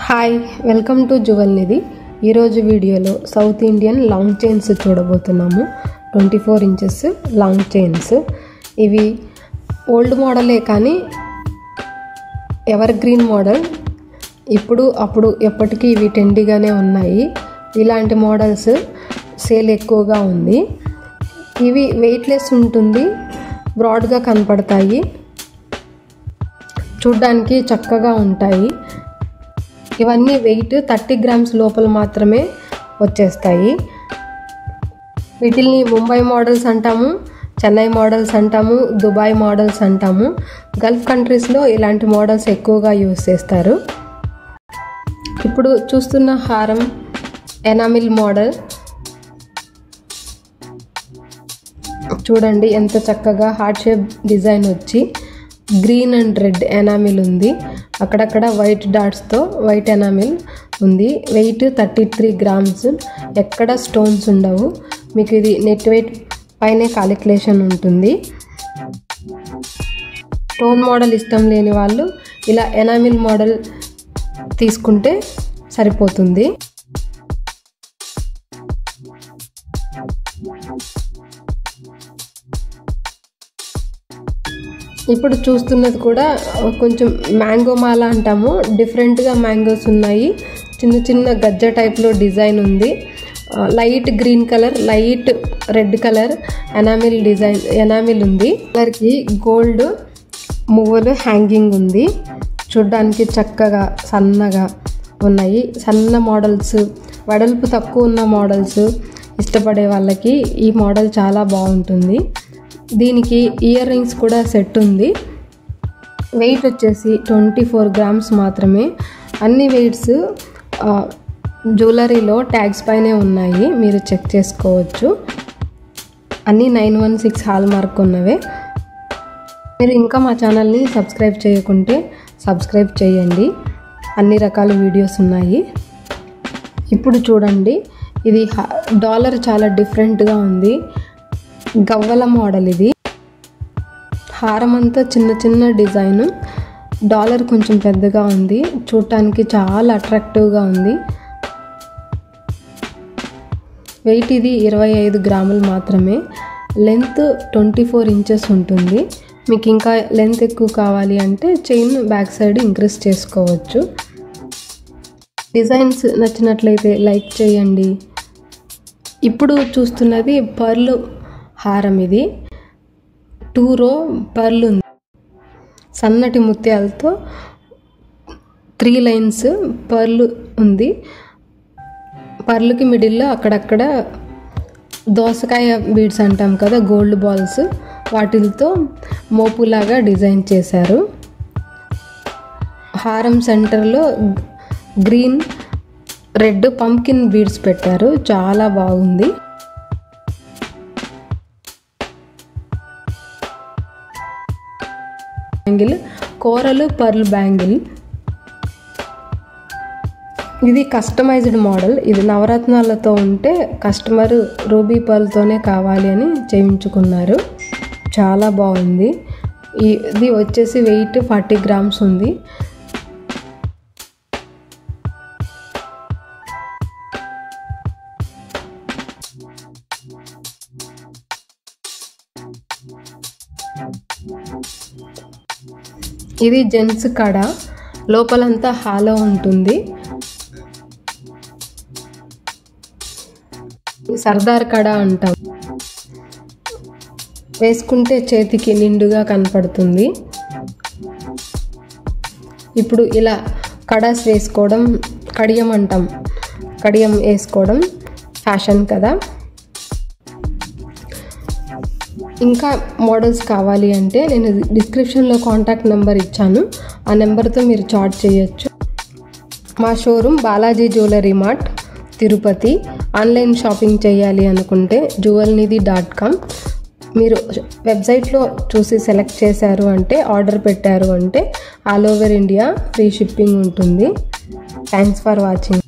Hi, welcome to jewel నిధి. ఈరోజు వీడియోలో south Indian long chains చూడబోతున్నాము. 24 ఇంచెస్ లాంగ్ చైన్స్. ఇవి ఓల్డ్ మోడలే కానీ ఎవర్ గ్రీన్ మోడల్. ఇప్పుడు అప్పుడు ఎప్పటికీ ఇవి ట్రెండీగానే ఉన్నాయి. ఇలాంటి మోడల్స్ సేల్ ఎక్కువగా ఉంది. ఇవి వెయిట్లెస్ ఉంటుంది, బ్రాడ్గా కనపడతాయి, చూడ్డానికి చక్కగా ఉంటాయి. ఇవన్నీ వెయిట్ 30 గ్రామ్స్ లోపల మాత్రమే వచ్చేస్తాయి. వీటిల్ని ముంబై మోడల్స్ అంటాము, చెన్నై మోడల్స్ అంటాము, దుబాయ్ మోడల్స్ అంటాము. గల్ఫ్ కంట్రీస్లో ఇలాంటి మోడల్స్ ఎక్కువగా యూజ్ చేస్తారు. ఇప్పుడు చూస్తున్న హారం ఎనామిల్ మోడల్. చూడండి ఎంత చక్కగా హార్ట్ షేప్ డిజైన్ వచ్చి గ్రీన్ అండ్ రెడ్ ఎనామిల్ ఉంది. అక్కడక్కడ వైట్ డాట్స్తో వైట్ ఎనామిల్ ఉంది. Weight 33 grams. ఎక్కడ స్టోన్స్ ఉండవు. మీకు ఇది నెట్ వెయిట్ పైనే కాలిక్యులేషన్ ఉంటుంది. స్టోన్ మోడల్ ఇష్టం లేని వాళ్ళు ఇలా ఎనామిల్ మోడల్ తీసుకుంటే సరిపోతుంది. ఇప్పుడు చూస్తున్నది కూడా కొంచెం మ్యాంగో మాల అంటాము. డిఫరెంట్గా మ్యాంగోస్ ఉన్నాయి. చిన్న చిన్న గజ్జ టైప్లో డిజైన్ ఉంది. Light green colour, light red colour enamel design enamel ఉంది. కలర్కి గోల్డ్ మువ్వలు హ్యాంగింగ్ ఉంది. చూడ్డానికి చక్కగా సన్నగా ఉన్నాయి. సన్న మోడల్స్, వెడల్పు తక్కువ ఉన్న మోడల్స్ ఇష్టపడే వాళ్ళకి ఈ మోడల్ చాలా బాగుంటుంది. దీనికి ఇయర్ రింగ్స్ కూడా సెట్ ఉంది. వెయిట్ వచ్చేసి 24 గ్రామ్స్ మాత్రమే. అన్ని వెయిట్స్ జ్యువెలరీలో ట్యాగ్స్ పైనే ఉన్నాయి, మీరు చెక్ చేసుకోవచ్చు. అన్నీ 916 హాల్ మార్క్ ఉన్నవే. మీరు ఇంకా మా ఛానల్ని సబ్స్క్రైబ్ చేయకుంటే సబ్స్క్రైబ్ చేయండి. అన్ని రకాల వీడియోస్ ఉన్నాయి. ఇప్పుడు చూడండి, ఇది డాలర్ చాలా డిఫరెంట్గా ఉంది. గవ్వల మోడల్ ఇది. హారం అంతా చిన్న చిన్న డిజైన్, డాలర్ కొంచెం పెద్దగా ఉంది. చూడటానికి చాలా అట్రాక్టివ్గా ఉంది. వెయిట్ ఇది 25 గ్రాములు మాత్రమే. లెంత్ 24 ఇంచెస్ ఉంటుంది. మీకు ఇంకా లెంత్ ఎక్కువ కావాలి అంటే చైన్ బ్యాక్ సైడ్ ఇంక్రీజ్ చేసుకోవచ్చు. డిజైన్స్ నచ్చినట్లయితే లైక్ చేయండి. ఇప్పుడు చూస్తున్నది పర్ల్ హారం. ఇది 2 రో పర్ల్ ఉంది. సన్నటి ముత్యాలతో 3 లైన్స్ పర్ల్ ఉంది. పర్ల్కి మిడిల్లో అక్కడక్కడ దోసకాయ బీడ్స్ అంటాం కదా, గోల్డ్ బాల్స్, వాటితో మోపులాగా డిజైన్ చేశారు. హారం సెంటర్లో గ్రీన్ రెడ్ పంకిన్ బీడ్స్ పెట్టారు. చాలా బాగుంది. బ్యాంగిల్ కోరలు పర్ల్ బ్యాంగిల్. ఇది కస్టమైజ్డ్ మోడల్. ఇది నవరత్నాలతో ఉంటే కస్టమర్ రూబీ పర్ల్తోనే కావాలి అని చేయించుకున్నారు. చాలా బాగుంది. ఇది వచ్చేసి వెయిట్ 40 గ్రామ్స్ ఉంది. ఇది జెంట్స్ కడ. లోపలంతా హాలో ఉంటుంది. సర్దార్ కడ అంటాం. వేసుకుంటే చేతికి నిండుగా కనపడుతుంది. ఇప్పుడు ఇలా కడాస్ వేసుకోవడం, కడియం అంటాం, కడియం వేసుకోవడం ఫ్యాషన్ కదా. ఇంకా మోడల్స్ కావాలి అంటే నేను డిస్క్రిప్షన్లో కాంటాక్ట్ నెంబర్ ఇచ్చాను. ఆ నెంబర్తో మీరు చాట్ చేయొచ్చు. మా showroom Balaji jewellery mart, Tirupati. Online shopping చేయాలి అనుకుంటే juvelnidhi.com. మీరు వెబ్సైట్లో చూసి సెలెక్ట్ చేశారు అంటే, ఆర్డర్ పెట్టారు అంటే all over India free shipping ఉంటుంది. Thanks for watching.